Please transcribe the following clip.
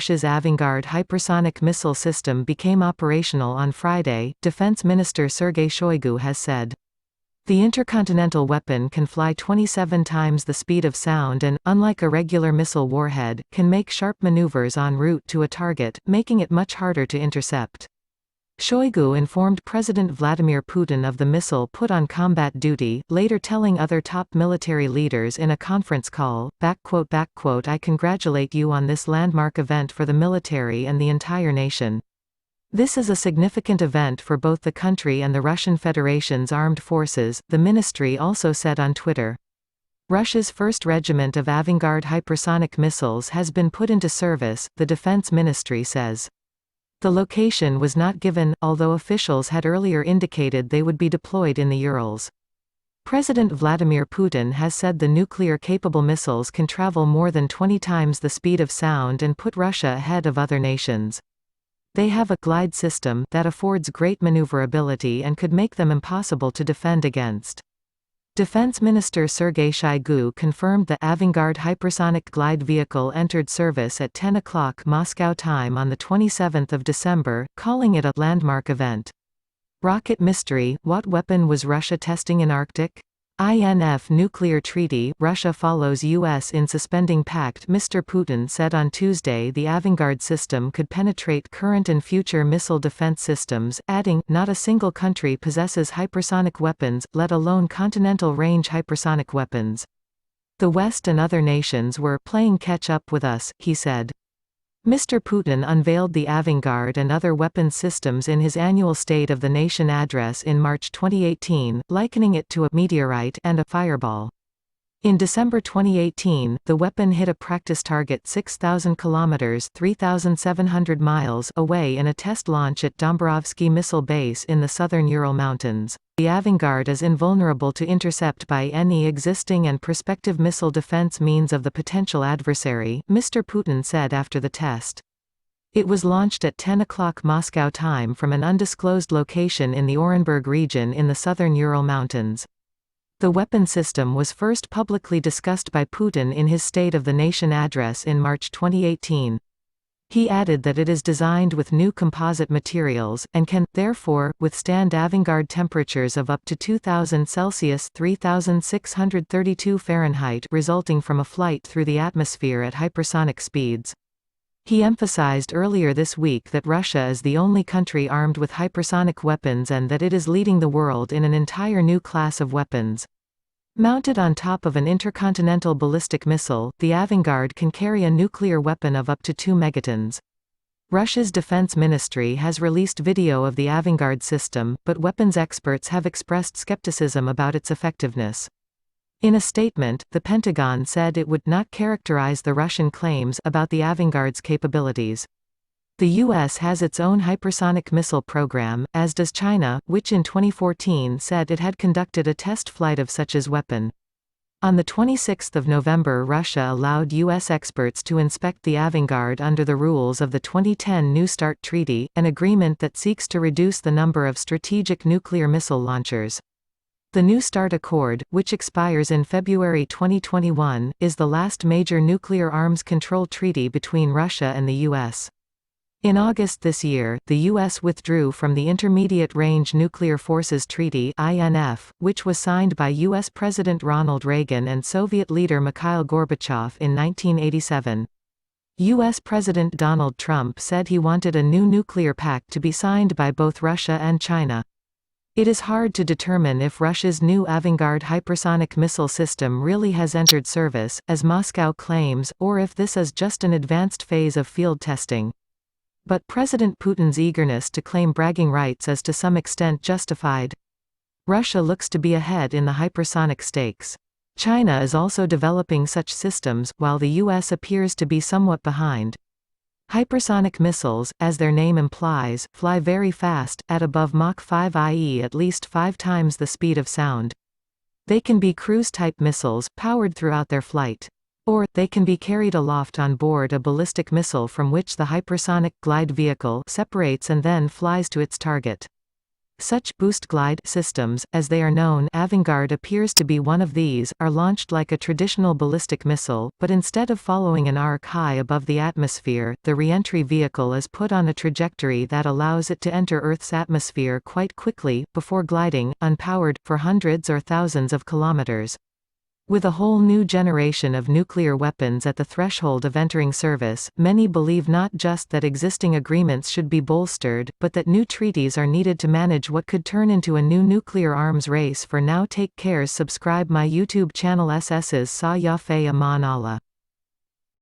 Russia's Avangard hypersonic missile system became operational on Friday, Defense Minister Sergei Shoigu has said. The intercontinental weapon can fly 27 times the speed of sound and, unlike a regular missile warhead, can make sharp maneuvers en route to a target, making it much harder to intercept. Shoigu informed President Vladimir Putin of the missile put on combat duty, later telling other top military leaders in a conference call, "I congratulate you on this landmark event for the military and the entire nation. This is a significant event for both the country and the Russian Federation's armed forces," the ministry also said on Twitter. Russia's 1st Regiment of Avangard hypersonic missiles has been put into service, the Defense Ministry says. The location was not given, although officials had earlier indicated they would be deployed in the Urals. President Vladimir Putin has said the nuclear-capable missiles can travel more than 20 times the speed of sound and put Russia ahead of other nations. They have a glide system that affords great maneuverability and could make them impossible to defend against. Defense Minister Sergei Shoigu confirmed the Avangard hypersonic glide vehicle entered service at 10 o'clock Moscow time on 27 December, calling it a landmark event. Rocket mystery: what weapon was Russia testing in Arctic? INF nuclear treaty: Russia follows US in suspending pact. Mr. Putin said on Tuesday the Avangard system could penetrate current and future missile defense systems, adding, "Not a single country possesses hypersonic weapons, let alone continental-range hypersonic weapons. The West and other nations were playing catch-up with us," he said. Mr. Putin unveiled the Avangard and other weapons systems in his annual State of the Nation address in March 2018, likening it to a meteorite and a fireball. In December 2018, the weapon hit a practice target 6,000 kilometers (3,700 miles) away in a test launch at Dombarovsky Missile Base in the southern Ural Mountains. The Avangard is invulnerable to intercept by any existing and prospective missile defense means of the potential adversary, Mr. Putin said after the test. It was launched at 10 o'clock Moscow time from an undisclosed location in the Orenburg region in the southern Ural Mountains. The weapon system was first publicly discussed by Putin in his State of the Nation address in March 2018. He added that it is designed with new composite materials, and can, therefore, withstand Avangard temperatures of up to 2000 Celsius (3,632 Fahrenheit) resulting from a flight through the atmosphere at hypersonic speeds. He emphasized earlier this week that Russia is the only country armed with hypersonic weapons and that it is leading the world in an entire new class of weapons. Mounted on top of an intercontinental ballistic missile, the Avangard can carry a nuclear weapon of up to 2 megatons. Russia's defense ministry has released video of the Avangard system, but weapons experts have expressed skepticism about its effectiveness. In a statement, the Pentagon said it would not characterize the Russian claims about the Avangard's capabilities. The U.S. has its own hypersonic missile program, as does China, which in 2014 said it had conducted a test flight of such a weapon. On 26 November, Russia allowed U.S. experts to inspect the Avangard under the rules of the 2010 New START Treaty, an agreement that seeks to reduce the number of strategic nuclear missile launchers. The New START Accord, which expires in February 2021, is the last major nuclear arms control treaty between Russia and the U.S. In August this year, the U.S. withdrew from the Intermediate Range Nuclear Forces Treaty (INF), which was signed by U.S. President Ronald Reagan and Soviet leader Mikhail Gorbachev in 1987. U.S. President Donald Trump said he wanted a new nuclear pact to be signed by both Russia and China. It is hard to determine if Russia's new Avangard hypersonic missile system really has entered service, as Moscow claims, or if this is just an advanced phase of field testing. But President Putin's eagerness to claim bragging rights is to some extent justified. Russia looks to be ahead in the hypersonic stakes. China is also developing such systems, while the U.S. appears to be somewhat behind. Hypersonic missiles, as their name implies, fly very fast, at above Mach 5, i.e. at least 5 times the speed of sound. They can be cruise-type missiles, powered throughout their flight. Or, they can be carried aloft on board a ballistic missile from which the hypersonic glide vehicle separates and then flies to its target. Such boost glide systems, as they are known, Avangard appears to be one of these, are launched like a traditional ballistic missile, but instead of following an arc high above the atmosphere, the re-entry vehicle is put on a trajectory that allows it to enter Earth's atmosphere quite quickly, before gliding, unpowered, for hundreds or thousands of kilometers. With a whole new generation of nuclear weapons at the threshold of entering service, many believe not just that existing agreements should be bolstered, but that new treaties are needed to manage what could turn into a new nuclear arms race. For now, take care. Subscribe my YouTube channel. SS's Sa Ya Fe Aman Allah.